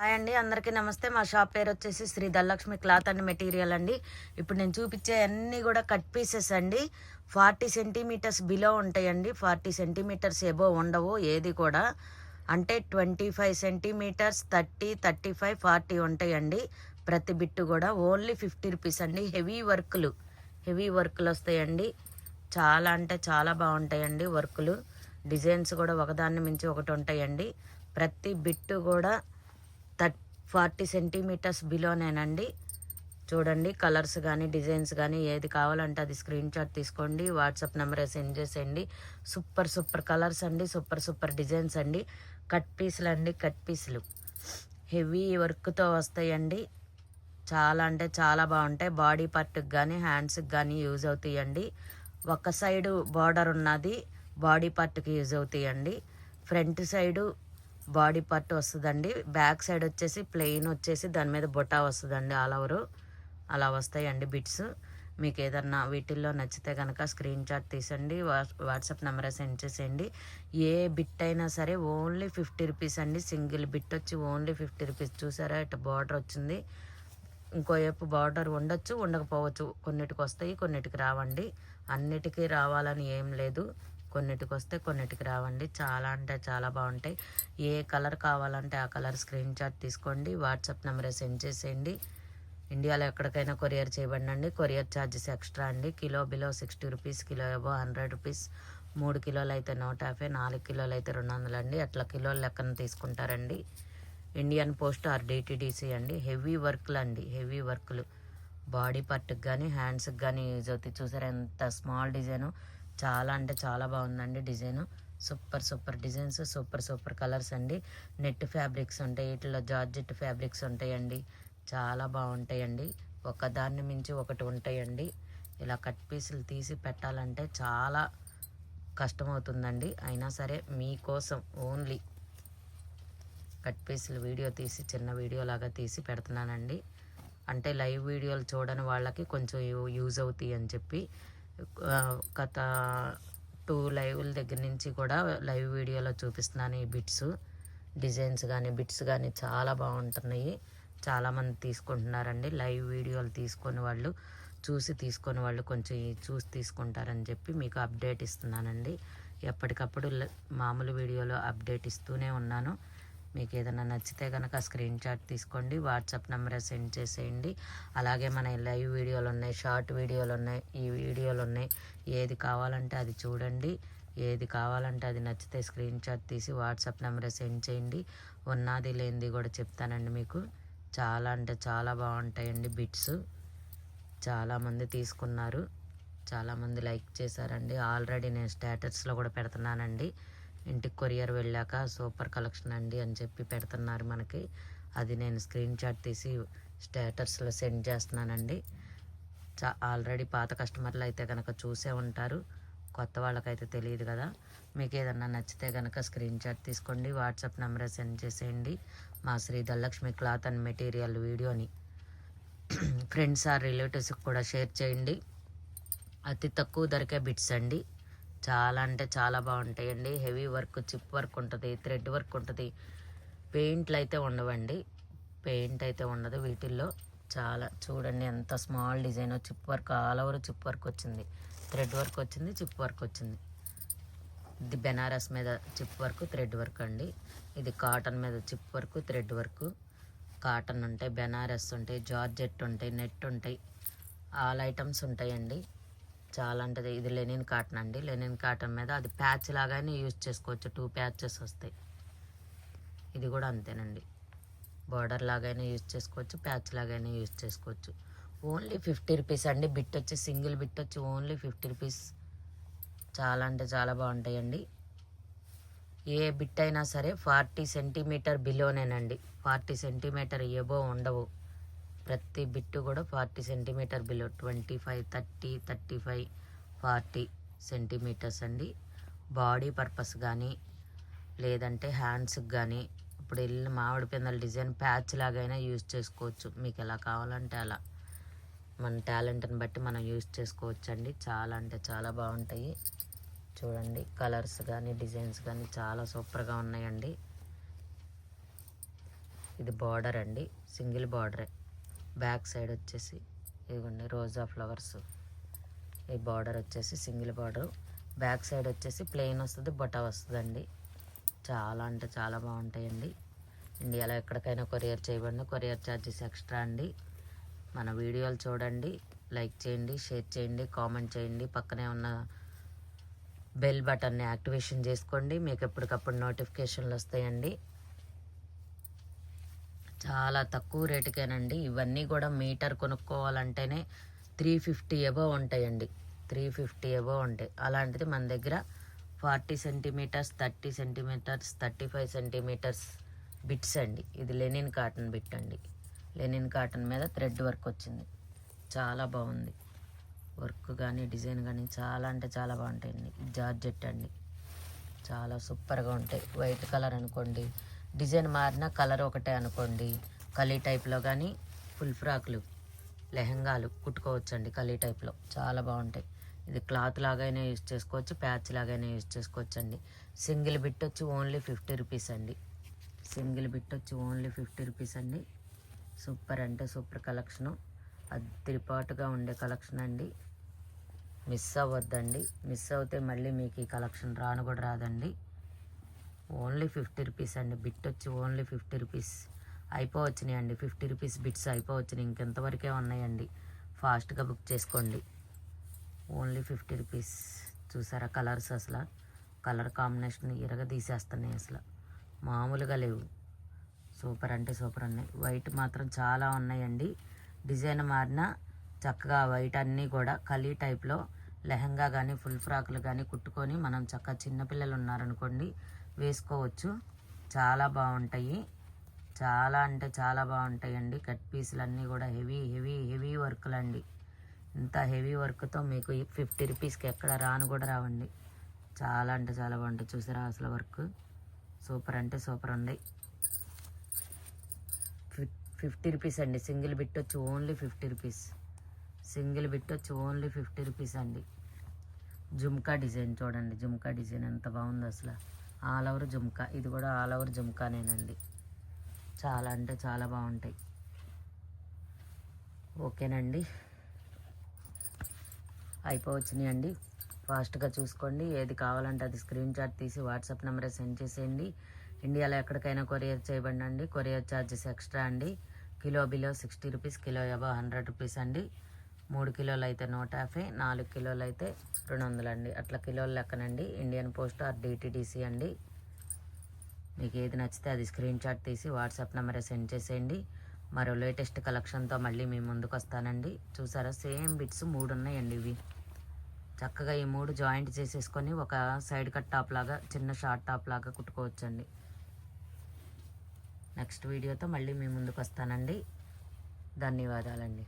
Hi అండి, అందరికీ నమస్తే. మా షాప్ పేరు వచ్చేసి Sri Dhanalakshmi cloth and material అండి. ఇప్పుడు నేను చూపించే అన్నీ కూడా కట్ పీసెస్ అండి. 40 సెంటీమీటర్స్ బిలో ఉంటాయండి. 40 సెంటీమీటర్స్ ఎబో ఉండవు ఏది కూడా. అంటే 25 సెంటీమీటర్స్, 30, 35, 40 ఉంటాయండి. ప్రతి బిట్టు కూడా ఓన్లీ 50 రూపీస్ అండి. హెవీ వర్కులు వస్తాయండి. చాలా అంటే చాలా బాగుంటాయండి వర్కులు. డిజైన్స్ కూడా ఒకదాన్ని మించి ఒకటి ఉంటాయండి. ప్రతి బిట్టు కూడా 40 సెంటీమీటర్స్ బిలోనేనండి. చూడండి, కలర్స్ కానీ డిజైన్స్ కానీ ఏది కావాలంటే అది స్క్రీన్ షాట్ తీసుకోండి, వాట్సాప్ నెంబర్ సెండ్ చేసేయండి. సూపర్ కలర్స్ అండి, సూపర్ డిజైన్స్ అండి. కట్ పీసులు అండి, కట్ పీసులు హెవీ వర్క్తో వస్తాయండి. చాలా అంటే చాలా బాగుంటాయి. బాడీ పార్ట్కి కానీ హ్యాండ్స్కి కానీ యూజ్ అవుతాయండి. ఒక సైడు బార్డర్ ఉన్నది బాడీ పార్ట్కి యూజ్ అవుతాయండి. ఫ్రంట్ సైడు బాడీ పార్ట్ వస్తుందండి. బ్యాక్ సైడ్ వచ్చేసి ప్లెయిన్ వచ్చేసి దాని మీద బొటా వస్తుందండి. ఆల్ ఓవర్ అలా వస్తాయండి బిట్స్. మీకు ఏదన్నా వీటిల్లో నచ్చితే కనుక స్క్రీన్ షాట్ తీసండి, వాట్సాప్ నెంబర్ సెండ్ చేసేయండి. ఏ బిట్ అయినా సరే ఓన్లీ 50 రూపీస్ అండి. సింగిల్ బిట్ వచ్చి ఓన్లీ 50 రూపీస్. చూసారా, ఇట్లా బార్డర్ వచ్చింది. ఇంకోవైపు బార్డర్ ఉండొచ్చు, ఉండకపోవచ్చు. కొన్నిటికి వస్తాయి, కొన్నిటికి రావండి. అన్నిటికీ రావాలని ఏం లేదు. కొన్నిటికి వస్తే కొన్నిటికి రావండి. చాలా అంటే చాలా బాగుంటాయి. ఏ కలర్ కావాలంటే ఆ కలర్ స్క్రీన్ షాట్ తీసుకోండి, వాట్సాప్ నెంబర్ సెండ్ చేసేయండి. ఇండియాలో ఎక్కడికైనా కొరియర్ చేయబడినండి. కొరియర్ ఛార్జెస్ ఎక్స్ట్రా అండి. కిలో బిలో 60 రూపీస్, కిలో ఏవో 100 రూపీస్. 3 కిలోలు అయితే 150, 4 కిలోలు అయితే 200 అండి. అట్లా కిలోల లెక్కన తీసుకుంటారండి. ఇండియన్ పోస్ట్ ఆర్ డిటిడిసి అండి. హెవీ వర్క్లు అండి, హెవీ వర్క్లు. బాడీ పార్ట్కి కానీ హ్యాండ్స్కి కానీ యూజ్ అవుతాయి. చూసారా ఎంత స్మాల్ డిజైను. చాలా అంటే చాలా బాగుందండి design. Super designs, super colours అండి. నెట్ ఫ్యాబ్రిక్స్ ఉంటాయి, వీటిలో జార్జెట్ ఫ్యాబ్రిక్స్ ఉంటాయండి. చాలా బాగుంటాయండి. ఒకదాన్ని మించి ఒకటి ఉంటాయండి. ఇలా కట్ పీసులు తీసి పెట్టాలంటే చాలా కష్టమవుతుందండి. అయినా సరే మీకోసం ఓన్లీ కట్ పీసులు వీడియో తీసి చిన్న వీడియో లాగా తీసి పెడుతున్నానండి. అంటే లైవ్ వీడియోలు చూడని వాళ్ళకి కొంచెం యూజ్ అవుతాయి అని చెప్పి గత 2 లైవ్ల దగ్గర నుంచి కూడా లైవ్ వీడియోలో చూపిస్తున్నాను. ఈ బిట్స్ డిజైన్స్ కానీ బిట్స్ కానీ చాలా బాగుంటున్నాయి. చాలామంది తీసుకుంటున్నారండి. లైవ్ వీడియోలు తీసుకొని వాళ్ళు కొంచెం చూసి తీసుకుంటారని చెప్పి మీకు అప్డేట్ ఇస్తున్నానండి. ఎప్పటికప్పుడు మామూలు వీడియోలో అప్డేట్ ఇస్తూనే ఉన్నాను. మీకు ఏదైనా నచ్చితే కనుక స్క్రీన్ షాట్ తీసుకోండి, వాట్సాప్ నెంబర్ సెండ్ చేసేయండి. అలాగే మన లైవ్ వీడియోలు ఉన్నాయి, షార్ట్ వీడియోలు ఉన్నాయి, ఈ వీడియోలు ఉన్నాయి. ఏది కావాలంటే అది చూడండి. ఏది కావాలంటే అది నచ్చితే స్క్రీన్ షాట్ తీసి వాట్సాప్ నెంబర్ సెండ్ చేయండి. ఉన్నది లేనిది కూడా చెప్తానండి మీకు. చాలా అంటే చాలా బాగుంటాయండి బిట్స్. చాలామంది తీసుకున్నారు, చాలామంది లైక్ చేశారండి. ఆల్రెడీ నేను స్టేటస్లో కూడా పెడుతున్నానండి. ఇంటికి కొరియర్ వెళ్ళాక సూపర్ కలెక్షన్ అండి అని చెప్పి పెడుతున్నారు మనకి. అది నేను స్క్రీన్ షాట్ తీసి స్టేటస్లో సెండ్ చేస్తున్నానండి. ఆల్రెడీ పాత కస్టమర్లు అయితే కనుక చూసే ఉంటారు, కొత్త వాళ్ళకైతే తెలియదు కదా. మీకు ఏదన్నా నచ్చితే కనుక స్క్రీన్ షాట్ తీసుకోండి, వాట్సాప్ నెంబర్ సెండ్ చేసేయండి. మా Sri Dhanalakshmi cloth and material వీడియోని ఫ్రెండ్స్ ఆర్ రిలేటివ్స్కి కూడా షేర్ చేయండి. అతి తక్కువ ధరకే బిట్స్ అండి. చాలా అంటే చాలా బాగుంటాయండి. హెవీ వర్క్, చిప్ వర్క్ ఉంటుంది, థ్రెడ్ వర్క్ ఉంటుంది. పెయింట్లు అయితే ఉండవండి, పెయింట్ అయితే ఉండదు వీటిల్లో. చాలా చూడండి ఎంత small design. Chip work, all over chip work వచ్చింది, థ్రెడ్ వర్క్ వచ్చింది, చిప్ వర్క్ వచ్చింది. ఇది బెనారస్ మీద చిప్ వర్క్, థ్రెడ్ వర్క్ అండి. ఇది కాటన్ మీద chip work, thread work. Cotton ఉంటాయి, బెనారస్ ఉంటాయి, జార్జెట్ ఉంటాయి, నెట్ ఉంటాయి, ఆల్ ఐటమ్స్ ఉంటాయండి. చాలా అంటే ఇది లెనిన్ కాటన్ అండి. లెనిన్ కాటన్ మీద అది ప్యాచ్ లాగానే యూజ్ చేసుకోవచ్చు. 2 ప్యాచెస్ వస్తాయి. ఇది కూడా అంతేనండి. బార్డర్ లాగానే యూజ్ చేసుకోవచ్చు, ప్యాచ్ లాగానే యూజ్ చేసుకోవచ్చు. ఓన్లీ 50 రూపీస్ అండి. బిట్ వచ్చి సింగిల్ బిట్ వచ్చి ఓన్లీ 50 రూపీస్. చాలా అంటే చాలా బాగుంటాయండి. ఏ బిట్ అయినా సరే 40 సెంటీమీటర్ బిలోనేనండి. 40 సెంటీమీటర్ ఎబో ఉండవు. ప్రతి బిట్టు కూడా 40 సెంటీమీటర్ బిలో. 25, 30, 35, 40 సెంటీమీటర్స్ అండి. బాడీ పర్పస్ కానీ లేదంటే హ్యాండ్స్కి కానీ, ఇప్పుడు వెళ్ళిన మామిడి పిందల డిజైన్ ప్యాచ్ లాగైనా యూజ్ చేసుకోవచ్చు. మీకు ఎలా కావాలంటే అలా మన టాలెంట్ని బట్టి మనం యూజ్ చేసుకోవచ్చు అండి. చాలా అంటే చాలా బాగుంటాయి. చూడండి, కలర్స్ కానీ డిజైన్స్ కానీ చాలా సూపర్గా ఉన్నాయండి. ఇది బార్డర్ అండి, సింగిల్ బార్డరే. బ్యాక్ సైడ్ వచ్చేసి ఇదిగోండి రోజా ఫ్లవర్స్. ఈ బార్డర్ వచ్చేసి సింగిల్ బార్డర్. బ్యాక్ సైడ్ వచ్చేసి ప్లెయిన్ వస్తుంది, బొటా వస్తుందండి. చాలా అంటే చాలా బాగుంటాయండి. ఇండియాలో ఎక్కడికైనా కొరియర్ చేయబడిన కొరియర్ ఛార్జెస్ ఎక్స్ట్రా అండి. మన వీడియోలు చూడండి, లైక్ చేయండి, షేర్ చేయండి, కామెంట్ చేయండి. పక్కనే ఉన్న బెల్ బటన్ని యాక్టివేషన్ చేసుకోండి, మీకు ఎప్పటికప్పుడు నోటిఫికేషన్లు వస్తాయండి. చాలా తక్కువ రేటుకేనండి. ఇవన్నీ కూడా మీటర్ కొనుక్కోవాలంటేనే 350 అబవ్ ఉంటాయండి. 350 అబవ్ ఉంటాయి. అలాంటిది మన దగ్గర 40 సెంటీమీటర్స్, 30 సెంటీమీటర్స్, 35 సెంటీమీటర్స్ బిట్స్ అండి. ఇది లెనిన్ కాటన్ బిట్ అండి. లెనిన్ కాటన్ మీద థ్రెడ్ వర్క్ వచ్చింది. చాలా బాగుంది వర్క్ కానీ డిజైన్ కానీ, చాలా అంటే చాలా బాగుంటాయండి. జార్జెట్ అండి, చాలా సూపర్గా ఉంటాయి. వైట్ కలర్ అనుకోండి, డిజైన్ మారిన కలర్ ఒకటే అనుకోండి. కలీ టైప్లో కానీ ఫుల్ ఫ్రాక్లు, లెహంగాలు కుట్టుకోవచ్చండి కలీ టైప్లో, చాలా బాగుంటాయి. ఇది క్లాత్ లాగైనా యూజ్ చేసుకోవచ్చు, ప్యాచ్ లాగైనా యూజ్ చేసుకోవచ్చు అండి. సింగిల్ బిట్ వచ్చి ఓన్లీ 50 రూపీస్ అండి. సింగిల్ బిట్ వచ్చి ఓన్లీ 50 రూపీస్ అండి. సూపర్ అంటే సూపర్ కలెక్షను, అదిరిపాటుగా ఉండే కలెక్షన్ అండి. మిస్ అవ్వద్దండి. మిస్ అవుతే మళ్ళీ మీకు ఈ కలెక్షన్ రాను కూడా రాదండి. ఓన్లీ 50 రూపీస్ అండి. బిట్ వచ్చి ఓన్లీ 50 రూపీస్. అయిపోవచ్చినాయి అండి 50 రూపీస్ బిట్స్ అయిపోవచ్చినాయి. ఇంకెంతవరకే ఉన్నాయండి, ఫాస్ట్గా బుక్ చేసుకోండి. Only 50 rupees. చూసారా కలర్స్, అసలు కలర్ కాంబినేషన్ తీసేస్తున్నాయి, అసలు మామూలుగా లేవు. సూపర్ అంటే సూపర్ ఉన్నాయి. వైట్ మాత్రం చాలా ఉన్నాయండి. డిజైన్ మారిన చక్కగా వైట్ అన్నీ కూడా కలీ టైప్లో లెహంగా కానీ ఫుల్ ఫ్రాక్లు కానీ కుట్టుకొని మనం చక్కగా చిన్నపిల్లలు ఉన్నారనుకోండి వేసుకోవచ్చు. చాలా బాగుంటాయి, చాలా అంటే చాలా బాగుంటాయండి. కట్ పీసులు అన్నీ కూడా హెవీ హెవీ హెవీ వర్క్లు అండి. ఇంత హెవీ వర్క్తో మీకు 50 రూపీస్కి ఎక్కడ రాను కూడా రావండి. చాలా అంటే చాలా బాగుంటాయి. చూసారా అసలు వర్క్ సూపర్ అంటే సూపర్ ఉంది. 50 రూపీస్ అండి. సింగిల్ బిట్ వచ్చి ఓన్లీ 50 రూపీస్. సింగిల్ బిట్ వచ్చి ఓన్లీ 50 రూపీస్ అండి. జుమ్కా డిజైన్ చూడండి, జుమ్కా డిజైన్ ఎంత బాగుంది అసలు. ఆల్ ఓవర్ జుమ్కా, ఇది కూడా ఆల్ ఓవర్ జుమ్కానేనండి. చాలా అంటే చాలా బాగుంటాయి. ఓకేనండి, అయిపోవచ్చినాయి అండి. ఫాస్ట్గా చూసుకోండి. ఏది కావాలంటే అది స్క్రీన్ షాట్ తీసి వాట్సాప్ నెంబర్ సెండ్ చేసేయండి. ఇండియాలో ఎక్కడికైనా కొరియర్ చేయబడండి. కొరియర్ ఛార్జెస్ ఎక్స్ట్రా అండి. Kilo below 60 rupees, kilo above 100 rupees అండి. 3 కిలోలు అయితే 150, 4 కిలోలు అయితే 200 అండి. అట్లా కిలోల లెక్కనండి. ఇండియన్ పోస్ట్ ఆర్ డిటిడిసి అండి. మీకు ఏది నచ్చితే అది స్క్రీన్ షాట్ తీసి వాట్సాప్ నెంబర్ సెండ్ చేసేయండి. మరో లేటెస్ట్ కలెక్షన్తో మళ్ళీ మీ ముందుకు వస్తానండి. చూసారా సేమ్ బిట్స్ 3 ఉన్నాయండి. ఇవి చక్కగా ఈ 3 జాయింట్ చేసేసుకొని ఒక సైడ్ కట్ టాప్ లాగా, చిన్న షార్ట్ టాప్ లాగా కుట్టుకోవచ్చండి. నెక్స్ట్ వీడియోతో మళ్ళీ మీ ముందుకు వస్తానండి. ధన్యవాదాలండి.